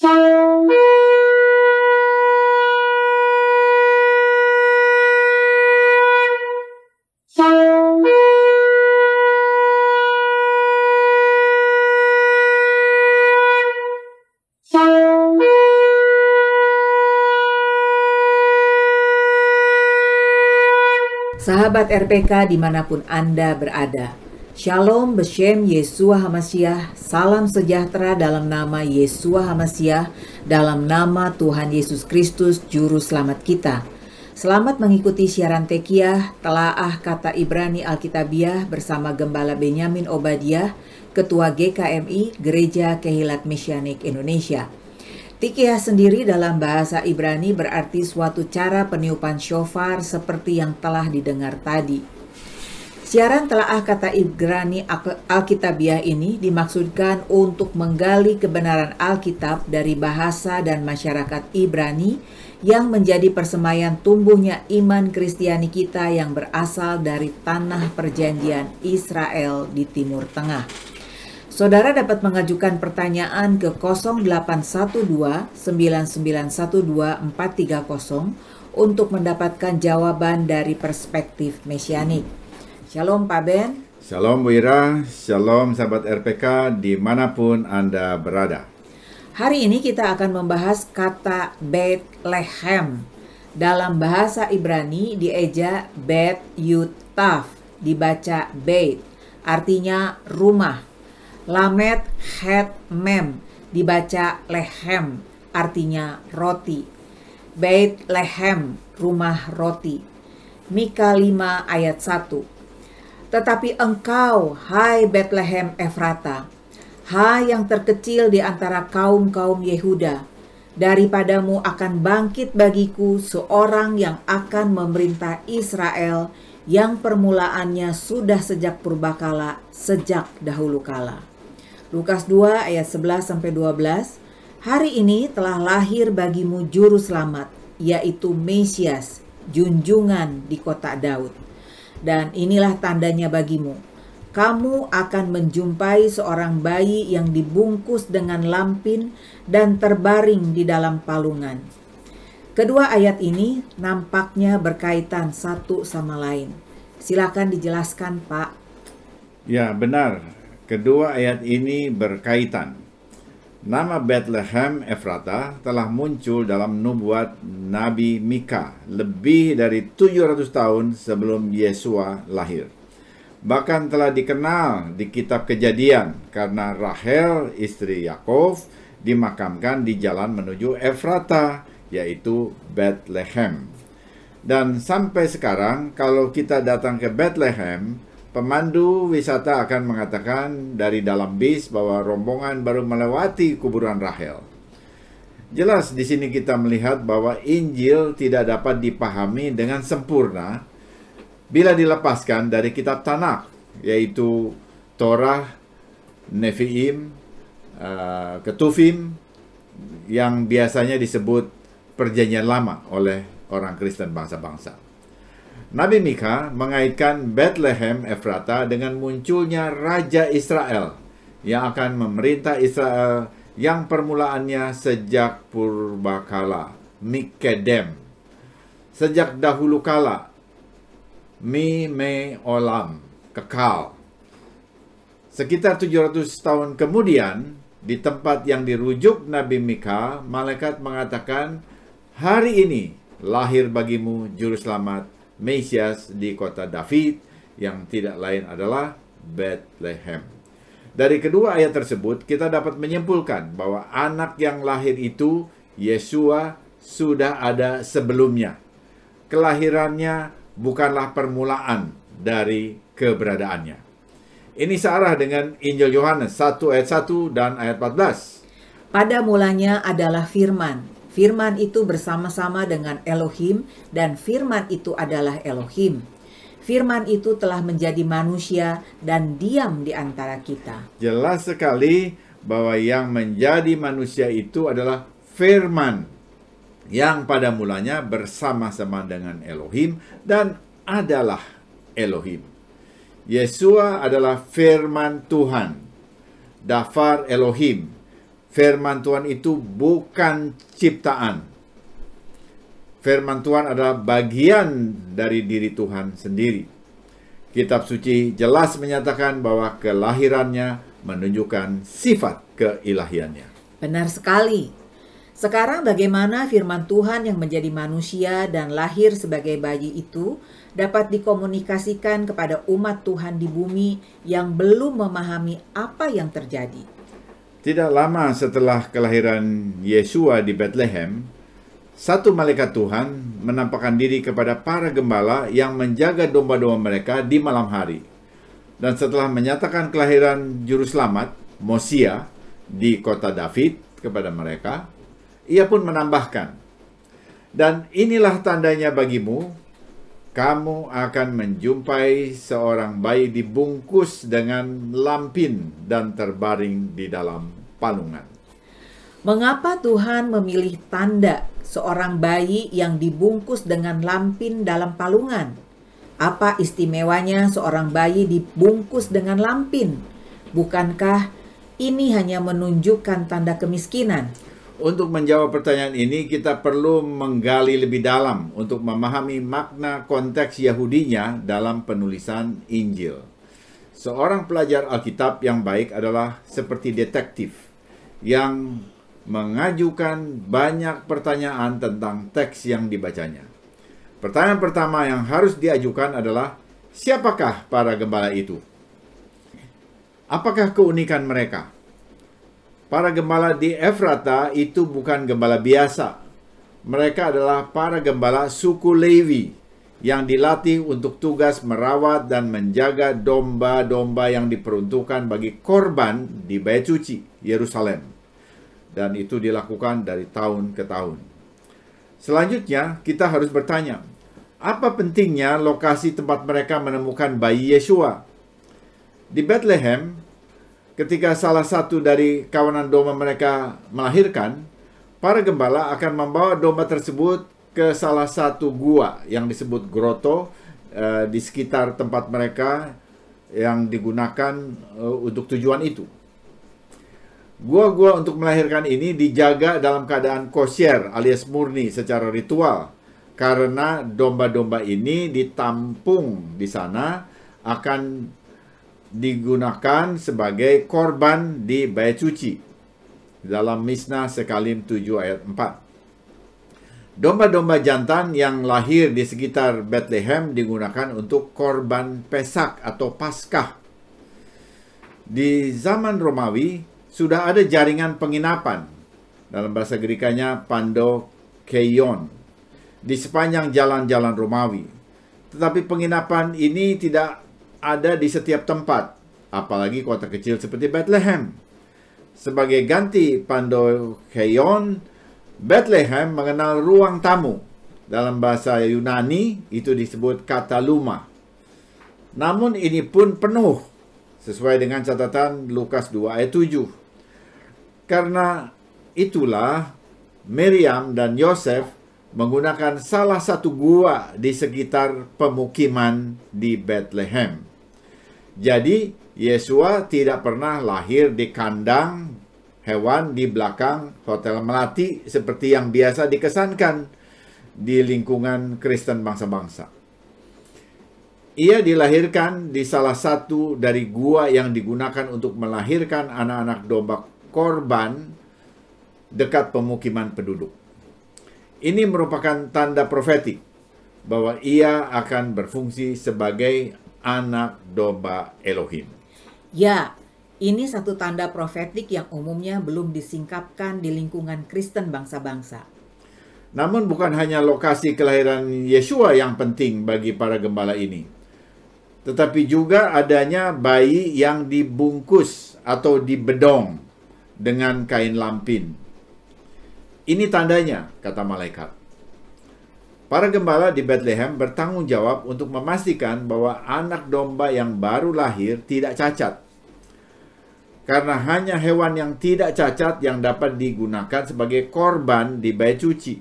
Sahabat RPK dimanapun Anda berada, Shalom Beshem Yeshua HaMashiach, salam sejahtera dalam nama Yeshua HaMashiach, dalam nama Tuhan Yesus Kristus Juru Selamat kita. Selamat mengikuti siaran Tekiah, Telaah Kata Ibrani Alkitabiah bersama Gembala Benyamin Obadiah, Ketua GKMI Gereja Kehilat Mesianik Indonesia. Tekiah sendiri dalam bahasa Ibrani berarti suatu cara peniupan shofar seperti yang telah didengar tadi. Siaran Telaah Kata Ibrani Alkitabiah ini dimaksudkan untuk menggali kebenaran Alkitab dari bahasa dan masyarakat Ibrani yang menjadi persemaian tumbuhnya iman Kristiani kita yang berasal dari tanah perjanjian Israel di Timur Tengah. Saudara dapat mengajukan pertanyaan ke 0812-9912-430 untuk mendapatkan jawaban dari perspektif mesianik. Shalom Pak Ben. Shalom Bu Ira, shalom sahabat RPK dimanapun Anda berada. Hari ini kita akan membahas kata Bethlehem. Dalam bahasa Ibrani dieja Bet Yud Taf, dibaca Beit, artinya rumah. Lamet Het Mem, dibaca Lehem, artinya roti. Beit Lehem, rumah roti. Mika 5 ayat 1. Tetapi engkau, hai Bethlehem Efrata, hai yang terkecil di antara kaum-kaum Yehuda, daripadamu akan bangkit bagiku seorang yang akan memerintah Israel, yang permulaannya sudah sejak purbakala, sejak dahulu kala. Lukas 2 ayat 11-12, hari ini telah lahir bagimu juru selamat, yaitu Mesias, junjungan di kota Daud. Dan inilah tandanya bagimu, kamu akan menjumpai seorang bayi yang dibungkus dengan lampin dan terbaring di dalam palungan. Kedua ayat ini nampaknya berkaitan satu sama lain. Silakan dijelaskan, Pak. Ya, benar. Kedua ayat ini berkaitan. Nama Bethlehem Efrata telah muncul dalam nubuat Nabi Mika lebih dari 700 tahun sebelum Yesua lahir. Bahkan telah dikenal di kitab Kejadian karena Rahel, istri Yakov, dimakamkan di jalan menuju Efrata, yaitu Bethlehem. Dan sampai sekarang kalau kita datang ke Bethlehem, pemandu wisata akan mengatakan dari dalam bis bahwa rombongan baru melewati kuburan Rahel. Jelas di sini kita melihat bahwa Injil tidak dapat dipahami dengan sempurna bila dilepaskan dari kitab Tanakh, yaitu Torah, Nevi'im, Ketuvim, yang biasanya disebut Perjanjian Lama oleh orang Kristen bangsa-bangsa. Nabi Mika mengaitkan Bethlehem Efrata dengan munculnya Raja Israel yang akan memerintah Israel yang permulaannya sejak purbakala, Mikedem, sejak dahulu kala, Mi Me Olam, kekal. Sekitar 700 tahun kemudian, di tempat yang dirujuk Nabi Mika, malaikat mengatakan, hari ini lahir bagimu juru selamat, Mesias di kota David, yang tidak lain adalah Bethlehem. Dari kedua ayat tersebut kita dapat menyimpulkan bahwa anak yang lahir itu, Yeshua, sudah ada sebelumnya. Kelahirannya bukanlah permulaan dari keberadaannya. Ini searah dengan Injil Yohanes 1 ayat 1 dan ayat 14. Pada mulanya adalah firman. Firman itu bersama-sama dengan Elohim, dan firman itu adalah Elohim. Firman itu telah menjadi manusia dan diam di antara kita. Jelas sekali bahwa yang menjadi manusia itu adalah firman, yang pada mulanya bersama-sama dengan Elohim dan adalah Elohim. Yeshua adalah firman Tuhan, Dafar Elohim, firman Tuhan itu bukan ciptaan. Firman Tuhan adalah bagian dari diri Tuhan sendiri. Kitab suci jelas menyatakan bahwa kelahirannya menunjukkan sifat keilahiannya. Benar sekali. Sekarang bagaimana firman Tuhan yang menjadi manusia dan lahir sebagai bayi itu dapat dikomunikasikan kepada umat Tuhan di bumi yang belum memahami apa yang terjadi? Tidak lama setelah kelahiran Yesua di Bethlehem, satu malaikat Tuhan menampakkan diri kepada para gembala yang menjaga domba-domba mereka di malam hari. Dan setelah menyatakan kelahiran Juru Selamat, Mosia, di kota David kepada mereka, ia pun menambahkan, "Dan inilah tandanya bagimu, kamu akan menjumpai seorang bayi dibungkus dengan lampin dan terbaring di dalam palungan." Mengapa Tuhan memilih tanda seorang bayi yang dibungkus dengan lampin dalam palungan? Apa istimewanya seorang bayi dibungkus dengan lampin? Bukankah ini hanya menunjukkan tanda kemiskinan? Untuk menjawab pertanyaan ini, kita perlu menggali lebih dalam untuk memahami makna konteks Yahudinya dalam penulisan Injil. Seorang pelajar Alkitab yang baik adalah seperti detektif yang mengajukan banyak pertanyaan tentang teks yang dibacanya. Pertanyaan pertama yang harus diajukan adalah, siapakah para gembala itu? Apakah keunikan mereka? Para gembala di Efrata itu bukan gembala biasa. Mereka adalah para gembala suku Lewi yang dilatih untuk tugas merawat dan menjaga domba-domba yang diperuntukkan bagi korban di Bait Suci, Yerusalem. Dan itu dilakukan dari tahun ke tahun. Selanjutnya, kita harus bertanya, apa pentingnya lokasi tempat mereka menemukan bayi Yesua? Di Bethlehem, ketika salah satu dari kawanan domba mereka melahirkan, para gembala akan membawa domba tersebut ke salah satu gua yang disebut groto di sekitar tempat mereka yang digunakan untuk tujuan itu. Gua-gua untuk melahirkan ini dijaga dalam keadaan kosher alias murni secara ritual, karena domba-domba ini ditampung di sana akan digunakan sebagai korban di Bait Suci dalam Misna Sekalim 7 ayat 4. Domba-domba jantan yang lahir di sekitar Bethlehem digunakan untuk korban Pesak atau Paskah. Di zaman Romawi sudah ada jaringan penginapan, dalam bahasa Grekanya pandokeion, di sepanjang jalan-jalan Romawi. Tetapi penginapan ini tidak ada di setiap tempat, apalagi kota kecil seperti Bethlehem. Sebagai ganti pandokeion, Bethlehem mengenal ruang tamu. Dalam bahasa Yunani itu disebut kataluma. Namun ini pun penuh, sesuai dengan catatan Lukas 2 ayat 7. Karena itulah Miriam dan Yosef menggunakan salah satu gua di sekitar pemukiman di Bethlehem. Jadi, Yesua tidak pernah lahir di kandang hewan di belakang Hotel Melati seperti yang biasa dikesankan di lingkungan Kristen bangsa-bangsa. Ia dilahirkan di salah satu dari gua yang digunakan untuk melahirkan anak-anak domba korban dekat pemukiman penduduk. Ini merupakan tanda profetik bahwa ia akan berfungsi sebagai anak domba Elohim. Ya, ini satu tanda profetik yang umumnya belum disingkapkan di lingkungan Kristen bangsa-bangsa. Namun bukan hanya lokasi kelahiran Yesua yang penting bagi para gembala ini, tetapi juga adanya bayi yang dibungkus atau dibedong dengan kain lampin. Ini tandanya, kata malaikat. Para gembala di Bethlehem bertanggung jawab untuk memastikan bahwa anak domba yang baru lahir tidak cacat. Karena hanya hewan yang tidak cacat yang dapat digunakan sebagai korban di Bait Suci.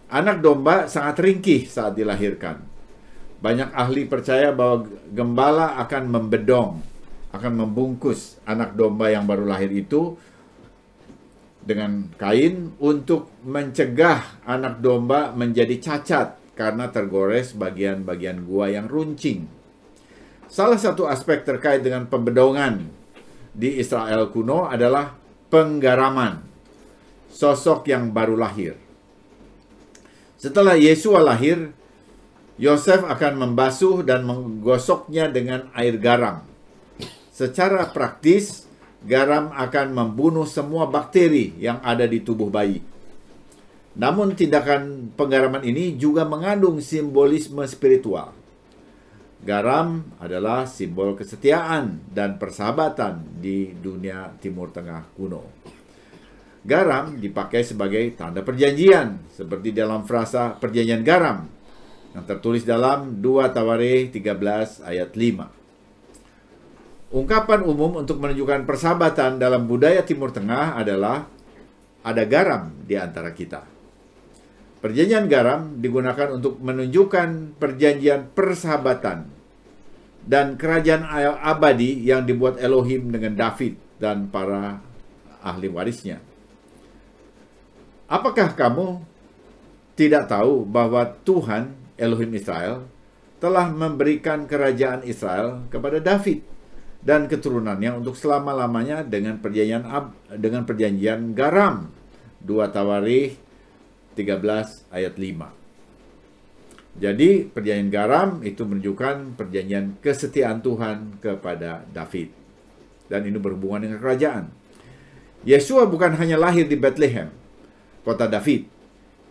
Anak domba sangat ringkih saat dilahirkan. Banyak ahli percaya bahwa gembala akan membedong, akan membungkus anak domba yang baru lahir itu dengan kain untuk mencegah anak domba menjadi cacat karena tergores bagian-bagian gua yang runcing. Salah satu aspek terkait dengan pembedongan di Israel kuno adalah penggaraman, sosok yang baru lahir. Setelah Yesua lahir, Yosef akan membasuh dan menggosoknya dengan air garam. Secara praktis, garam akan membunuh semua bakteri yang ada di tubuh bayi. Namun tindakan penggaraman ini juga mengandung simbolisme spiritual. Garam adalah simbol kesetiaan dan persahabatan di dunia Timur Tengah kuno. Garam dipakai sebagai tanda perjanjian, seperti dalam frasa perjanjian garam yang tertulis dalam 2 Tawarikh 13 ayat 5. Ungkapan umum untuk menunjukkan persahabatan dalam budaya Timur Tengah adalah ada garam di antara kita. Perjanjian garam digunakan untuk menunjukkan perjanjian persahabatan dan kerajaan abadi yang dibuat Elohim dengan David dan para ahli warisnya. Apakah kamu tidak tahu bahwa Tuhan Elohim Israel telah memberikan kerajaan Israel kepada David dan keturunannya untuk selama-lamanya dengan perjanjian garam? 2 Tawarikh 13 ayat 5. Jadi perjanjian garam itu menunjukkan perjanjian kesetiaan Tuhan kepada David. Dan ini berhubungan dengan kerajaan. Yesua bukan hanya lahir di Bethlehem, kota David.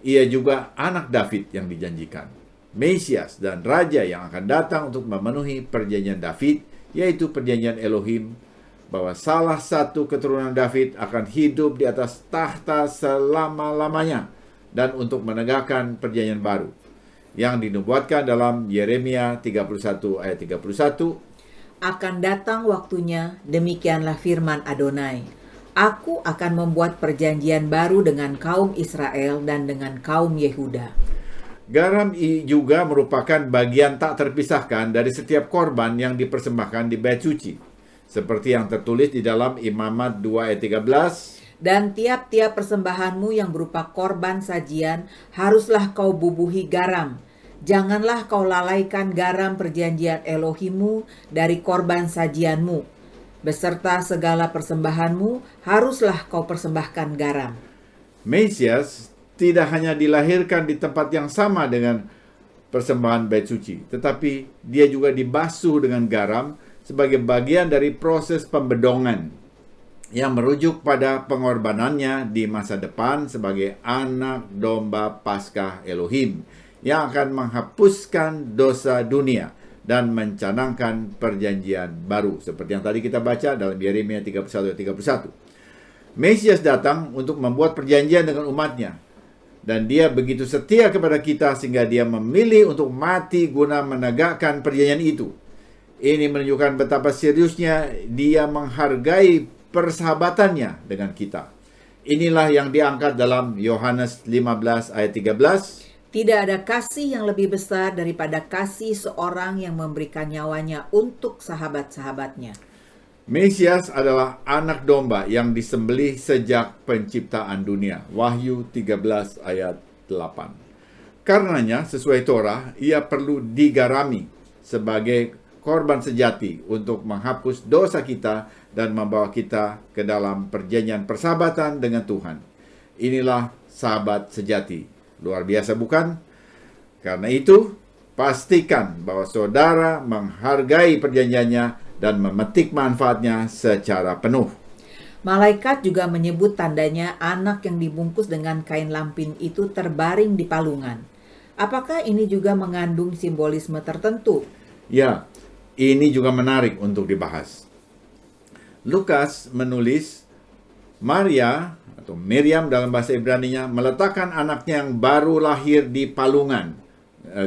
Ia juga anak David yang dijanjikan. Mesias dan Raja yang akan datang untuk memenuhi perjanjian David, yaitu perjanjian Elohim, bahwa salah satu keturunan David akan hidup di atas tahta selama-lamanya dan untuk menegakkan perjanjian baru yang dinubuatkan dalam Yeremia 31 ayat 31. Akan datang waktunya, demikianlah firman Adonai. Aku akan membuat perjanjian baru dengan kaum Israel dan dengan kaum Yehuda. Garam juga merupakan bagian tak terpisahkan dari setiap korban yang dipersembahkan di Bait Suci, seperti yang tertulis di dalam Imamat 2 ayat 13. Dan tiap-tiap persembahanmu yang berupa korban sajian haruslah kau bubuhi garam. Janganlah kau lalaikan garam perjanjian Elohimmu dari korban sajianmu. Beserta segala persembahanmu haruslah kau persembahkan garam. Mesias tidak hanya dilahirkan di tempat yang sama dengan persembahan Bait Suci, tetapi dia juga dibasuh dengan garam sebagai bagian dari proses pembedongan yang merujuk pada pengorbanannya di masa depan sebagai anak domba Paskah Elohim yang akan menghapuskan dosa dunia dan mencanangkan perjanjian baru, seperti yang tadi kita baca dalam Yeremia 31 ayat 31. Mesias datang untuk membuat perjanjian dengan umatnya, dan dia begitu setia kepada kita sehingga dia memilih untuk mati guna menegakkan perjanjian itu. Ini menunjukkan betapa seriusnya dia menghargai persahabatannya dengan kita. Inilah yang diangkat dalam Yohanes 15 ayat 13. Tidak ada kasih yang lebih besar daripada kasih seorang yang memberikan nyawanya untuk sahabat-sahabatnya. Mesias adalah anak domba yang disembelih sejak penciptaan dunia. Wahyu 13 ayat 8. Karenanya, sesuai Torah, ia perlu digarami sebagai korban sejati untuk menghapus dosa kita dan membawa kita ke dalam perjanjian persahabatan dengan Tuhan. Inilah sahabat sejati. Luar biasa bukan? Karena itu, pastikan bahwa saudara menghargai perjanjiannya dan memetik manfaatnya secara penuh. Malaikat juga menyebut tandanya anak yang dibungkus dengan kain lampin itu terbaring di palungan. Apakah ini juga mengandung simbolisme tertentu? Ya, ini juga menarik untuk dibahas. Lukas menulis, Maria atau Miriam dalam bahasa Ibraninya meletakkan anaknya yang baru lahir di palungan.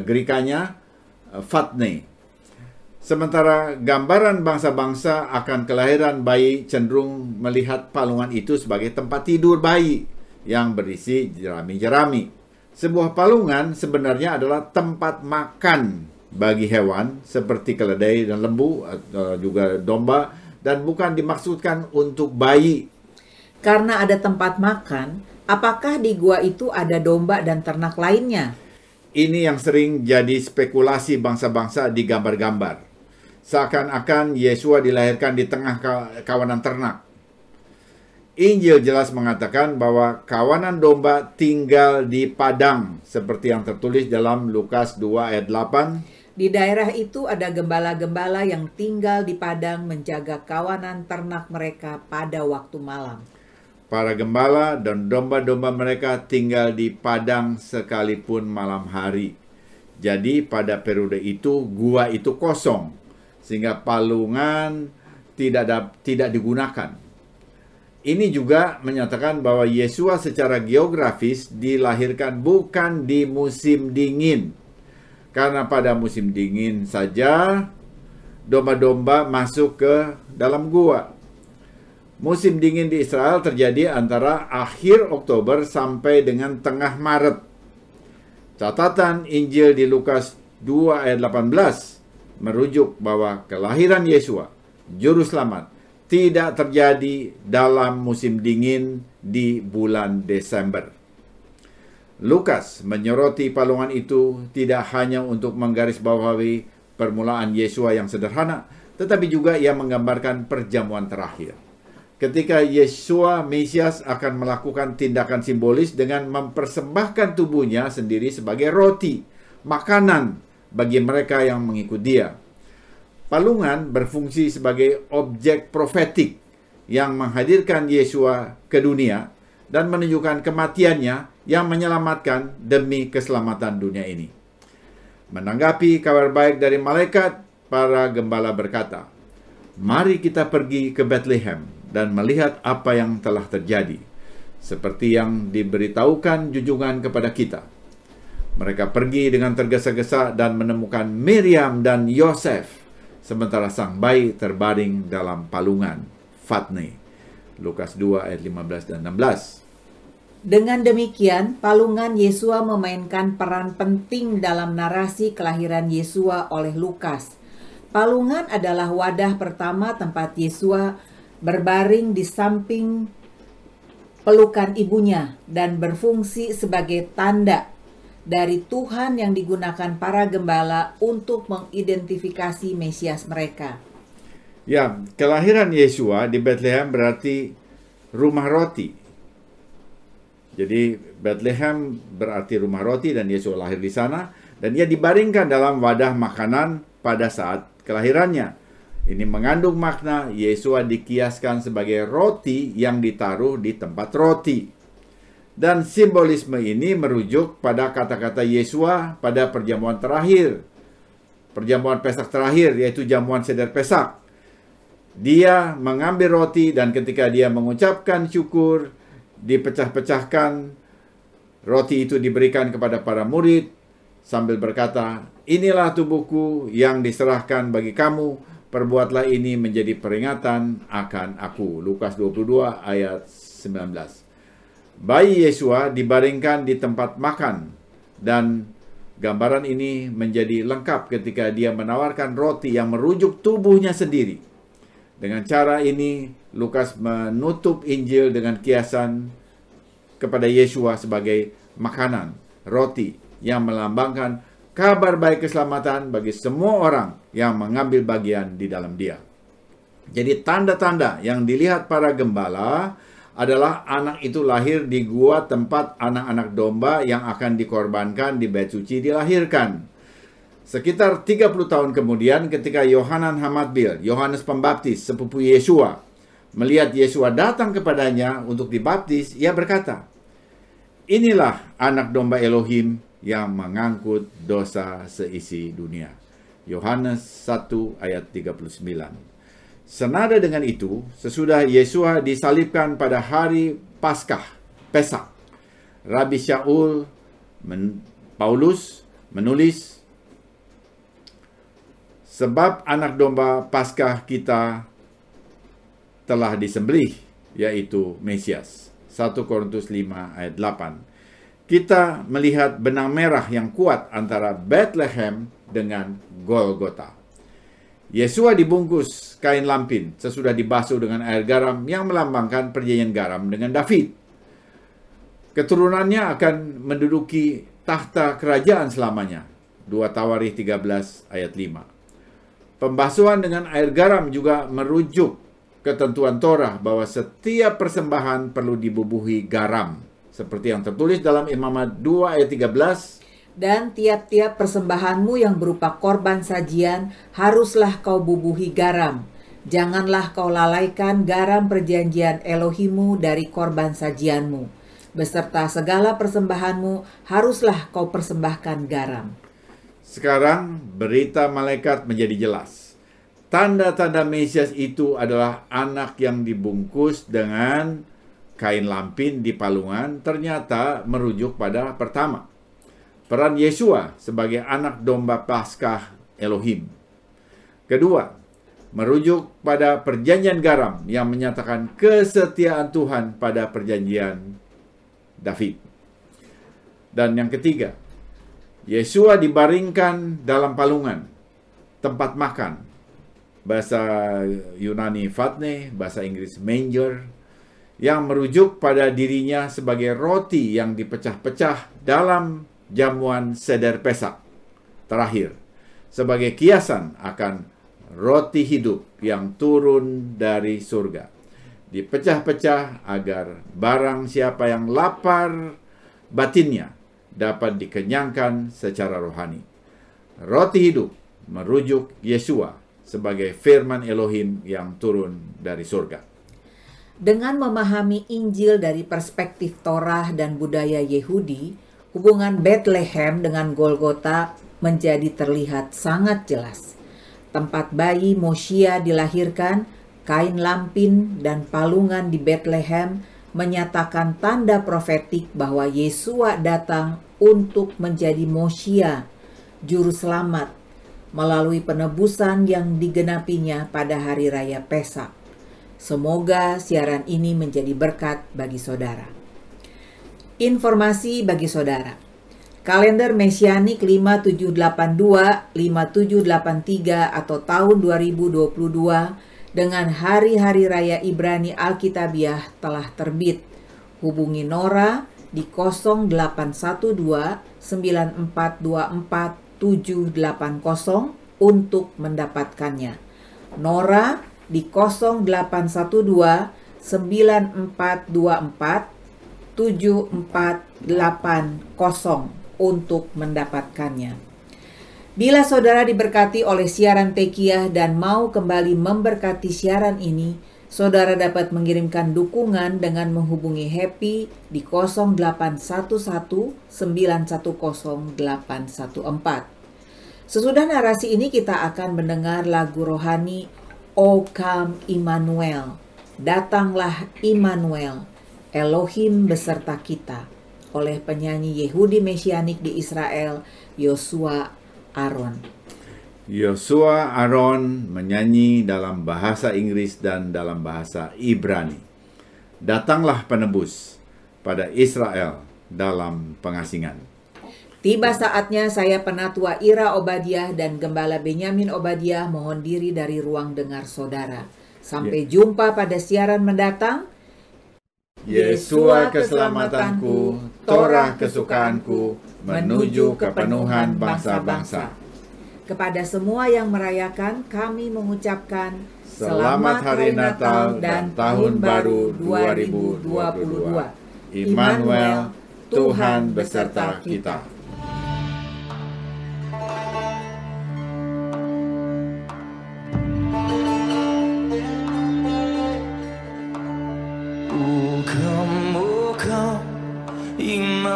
Grekanya Fatne. Sementara gambaran bangsa-bangsa akan kelahiran bayi cenderung melihat palungan itu sebagai tempat tidur bayi yang berisi jerami-jerami. Sebuah palungan sebenarnya adalah tempat makan bagi hewan seperti keledai dan lembu, juga domba, dan bukan dimaksudkan untuk bayi. Karena ada tempat makan, apakah di gua itu ada domba dan ternak lainnya? Ini yang sering jadi spekulasi bangsa-bangsa di gambar-gambar. Seakan-akan Yesua dilahirkan di tengah kawanan ternak. Injil jelas mengatakan bahwa kawanan domba tinggal di padang, seperti yang tertulis dalam Lukas 2 ayat 8. Di daerah itu ada gembala-gembala yang tinggal di padang menjaga kawanan ternak mereka pada waktu malam. Para gembala dan domba-domba mereka tinggal di padang sekalipun malam hari. Jadi pada periode itu gua itu kosong, sehingga palungan tidak digunakan. Ini juga menyatakan bahwa Yesua secara geografis dilahirkan bukan di musim dingin. Karena pada musim dingin saja domba-domba masuk ke dalam gua. Musim dingin di Israel terjadi antara akhir Oktober sampai dengan tengah Maret. Catatan Injil di Lukas 2 ayat 18 merujuk bahwa kelahiran Yesua, Juru Selamat, tidak terjadi dalam musim dingin di bulan Desember. Lukas menyoroti palungan itu tidak hanya untuk menggarisbawahi permulaan Yesua yang sederhana, tetapi juga ia menggambarkan perjamuan terakhir. Ketika Yesua Mesias akan melakukan tindakan simbolis dengan mempersembahkan tubuhnya sendiri sebagai roti, makanan bagi mereka yang mengikut dia. Palungan berfungsi sebagai objek profetik yang menghadirkan Yesua ke dunia dan menunjukkan kematiannya yang menyelamatkan demi keselamatan dunia ini. Menanggapi kabar baik dari malaikat, para gembala berkata, "Mari kita pergi ke Bethlehem dan melihat apa yang telah terjadi, seperti yang diberitahukan junjungan kepada kita." Mereka pergi dengan tergesa-gesa dan menemukan Miriam dan Yosef, sementara sang bayi terbaring dalam palungan, Fatne. Lukas 2 ayat 15 dan 16. Dengan demikian, palungan Yesua memainkan peran penting dalam narasi kelahiran Yesua oleh Lukas. Palungan adalah wadah pertama tempat Yesua berbaring di samping pelukan ibunya dan berfungsi sebagai tanda dari Tuhan yang digunakan para gembala untuk mengidentifikasi Mesias mereka. Ya, kelahiran Yesua di Bethlehem berarti rumah roti. Jadi Bethlehem berarti rumah roti dan Yesus lahir di sana dan ia dibaringkan dalam wadah makanan pada saat kelahirannya. Ini mengandung makna Yesua dikiaskan sebagai roti yang ditaruh di tempat roti. Dan simbolisme ini merujuk pada kata-kata Yesua pada perjamuan terakhir. Perjamuan Pesak terakhir, yaitu jamuan seder Pesak. Dia mengambil roti dan ketika dia mengucapkan syukur, dipecah-pecahkan, roti itu diberikan kepada para murid sambil berkata, "Inilah tubuhku yang diserahkan bagi kamu, perbuatlah ini menjadi peringatan akan aku." Lukas 22 ayat 19. Bayi Yesua dibaringkan di tempat makan dan gambaran ini menjadi lengkap ketika dia menawarkan roti yang merujuk tubuhnya sendiri. Dengan cara ini, Lukas menutup Injil dengan kiasan kepada Yesua sebagai makanan, roti yang melambangkan kabar baik keselamatan bagi semua orang yang mengambil bagian di dalam dia. Jadi tanda-tanda yang dilihat para gembala adalah anak itu lahir di gua tempat anak-anak domba yang akan dikorbankan di Bait Suci dilahirkan. Sekitar 30 tahun kemudian ketika Yohanan Hamatbil, Yohanes Pembaptis, sepupu Yesua, melihat Yesua datang kepadanya untuk dibaptis, ia berkata, "Inilah anak domba Elohim yang mengangkut dosa seisi dunia." Yohanes 1 ayat 39. Senada dengan itu, sesudah Yesua disalibkan pada hari Paskah, Pesak, Rabi Shaul Paulus menulis, "Sebab anak domba Paskah kita telah disembelih, yaitu Mesias." 1 Korintus 5 ayat 8. Kita melihat benang merah yang kuat antara Bethlehem dengan Golgota. Yesua dibungkus kain lampin sesudah dibasuh dengan air garam yang melambangkan perjanjian garam dengan David. Keturunannya akan menduduki tahta kerajaan selamanya. 2 Tawarikh 13 ayat 5. Pembasuhan dengan air garam juga merujuk ketentuan Torah bahwa setiap persembahan perlu dibubuhi garam, seperti yang tertulis dalam Imamat 2 ayat 13. Dan tiap-tiap persembahanmu yang berupa korban sajian haruslah kau bubuhi garam. Janganlah kau lalaikan garam perjanjian Elohimu dari korban sajianmu. Beserta segala persembahanmu haruslah kau persembahkan garam. Sekarang berita malaikat menjadi jelas. Tanda-tanda Mesias itu adalah anak yang dibungkus dengan kain lampin di palungan, ternyata merujuk pada pertama, peran Yesua sebagai anak domba Paskah Elohim. Kedua, merujuk pada perjanjian garam yang menyatakan kesetiaan Tuhan pada perjanjian David. Dan yang ketiga, Yesua dibaringkan dalam palungan, tempat makan. Bahasa Yunani fatne, bahasa Inggris manger, yang merujuk pada dirinya sebagai roti yang dipecah-pecah dalam jamuan seder Pesak terakhir, sebagai kiasan akan roti hidup yang turun dari surga. Dipecah-pecah agar barang siapa yang lapar batinnya dapat dikenyangkan secara rohani. Roti hidup merujuk Yesua sebagai firman Elohim yang turun dari surga. Dengan memahami Injil dari perspektif Torah dan budaya Yehudi, hubungan Bethlehem dengan Golgota menjadi terlihat sangat jelas. Tempat bayi Mosia dilahirkan, kain lampin dan palungan di Bethlehem menyatakan tanda profetik bahwa Yesua datang untuk menjadi Mosia, juru selamat, melalui penebusan yang digenapinya pada hari raya Pesak. Semoga siaran ini menjadi berkat bagi saudara. Informasi bagi saudara. Kalender Mesianik 5782, 5783 atau tahun 2022 dengan hari-hari raya Ibrani Alkitabiah telah terbit. Hubungi Nora di 0812 9424 780 untuk mendapatkannya. Nora di 0812 9424 7480 untuk mendapatkannya. Bila saudara diberkati oleh siaran Tekiyah dan mau kembali memberkati siaran ini, saudara dapat mengirimkan dukungan dengan menghubungi Happy di 0811 910 814. Sesudah narasi ini kita akan mendengar lagu rohani O Come Immanuel, Datanglah Immanuel, Elohim beserta kita, oleh penyanyi Yehudi Mesianik di Israel, Yosua Aron. Yosua Aron menyanyi dalam bahasa Inggris dan dalam bahasa Ibrani. Datanglah penebus pada Israel dalam pengasingan. Tiba saatnya saya Penatua Ira Obadiah dan Gembala Benyamin Obadiah mohon diri dari ruang dengar saudara. Sampai jumpa pada siaran mendatang. Yesua keselamatanku, Torah kesukaanku, menuju kepenuhan bangsa-bangsa. Kepada semua yang merayakan, kami mengucapkan Selamat Hari Natal dan Tahun Baru 2022. Immanuel, Tuhan beserta kita. O come, Immanuel,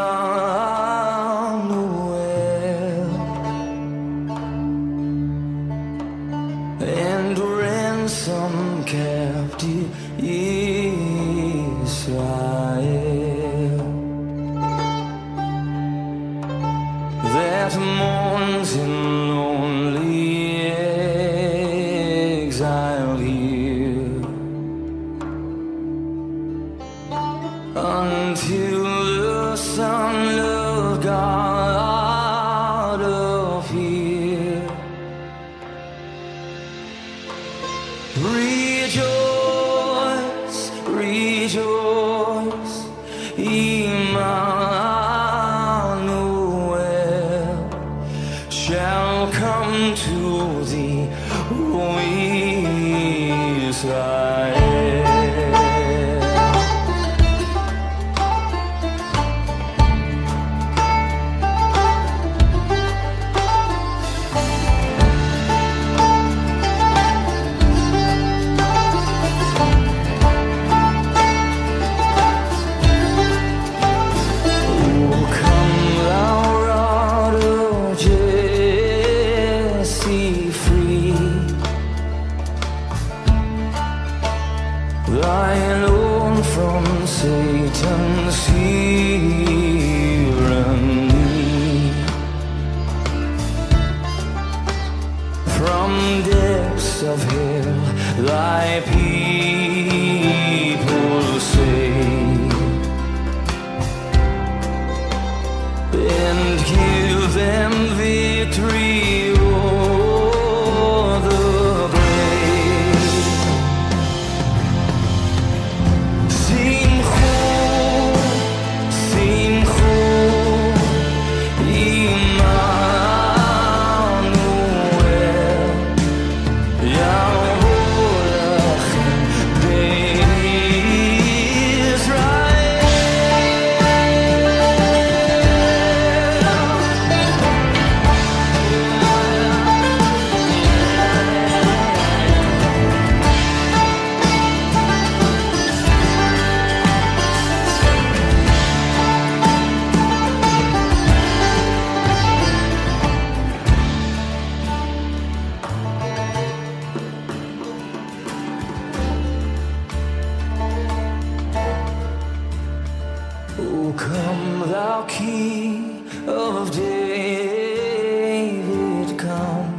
and ransom captive Israel that mourns in lonely exile here until the Son of God appear. Emmanuel shall come to thee, O Israel. Thine own from Satan's tyranny, from depths of hell thy people save, and give them victory o'er the grave. Simcha, Simcha, Emmanuel, Yahweh Lachem O come thou King of David, come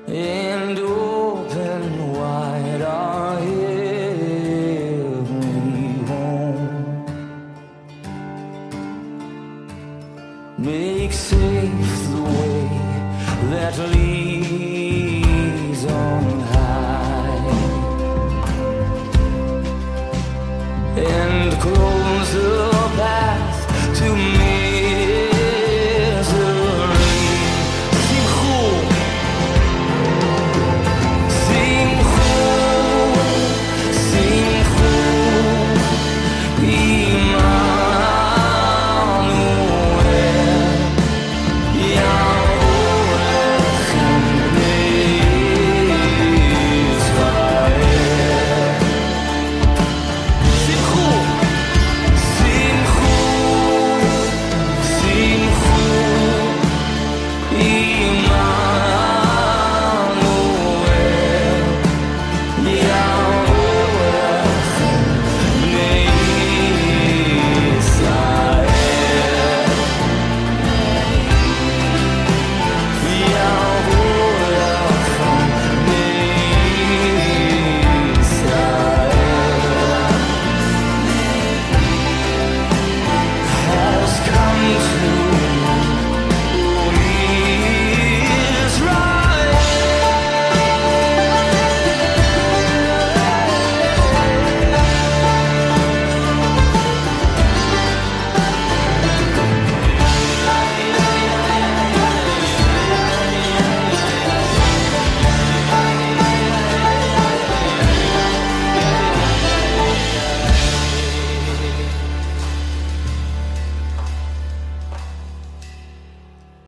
and open wide our heavenly home. Make safe the way that leads on high, and close the